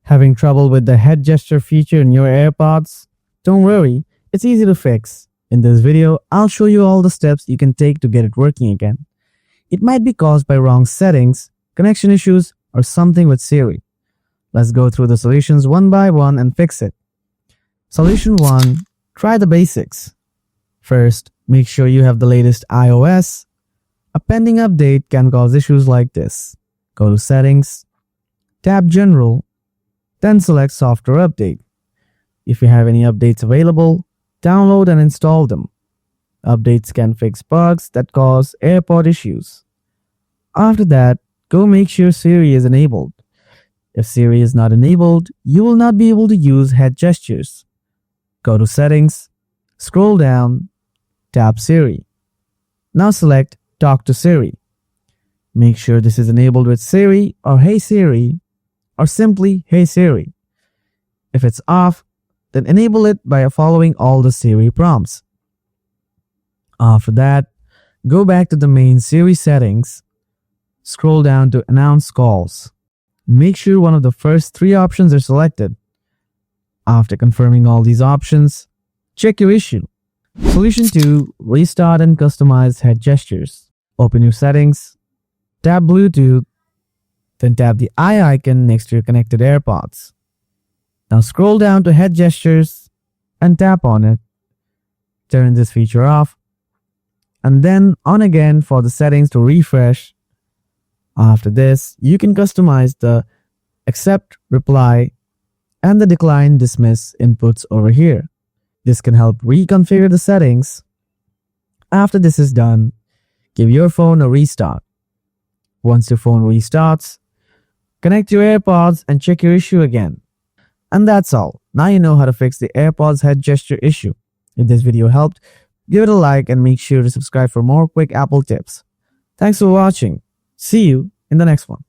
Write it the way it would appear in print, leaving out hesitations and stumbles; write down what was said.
Having trouble with the head gesture feature in your AirPods? Don't worry, it's easy to fix. In this video, I'll show you all the steps you can take to get it working again. It might be caused by wrong settings, connection issues, or something with Siri. Let's go through the solutions one by one and fix it. Solution 1. Try the basics. First, make sure you have the latest iOS. A pending update can cause issues like this. Go to Settings, tap General, then select Software Update. If you have any updates available, download and install them. Updates can fix bugs that cause AirPod issues. After that, go make sure Siri is enabled. If Siri is not enabled, you will not be able to use head gestures. Go to Settings, scroll down, tap Siri. Now select Talk to Siri. Make sure this is enabled with Siri or Hey Siri or simply Hey Siri. If it's off, then enable it by following all the Siri prompts. After that, go back to the main Siri settings. Scroll down to Announce Calls. Make sure one of the first 3 options are selected. After confirming all these options, check your issue. Solution 2. Restart and customize head gestures. Open your settings, tap Bluetooth, then tap the eye icon next to your connected AirPods. Now scroll down to head gestures and tap on it. Turn this feature off and then on again for the settings to refresh. After this, you can customize the accept, reply, and the decline, dismiss inputs over here. This can help reconfigure the settings. After this is done, give your phone a restart. Once your phone restarts, connect your AirPods and check your issue again. And that's all. Now you know how to fix the AirPods head gesture issue. If this video helped, give it a like and make sure to subscribe for more quick Apple tips. Thanks for watching. See you in the next one.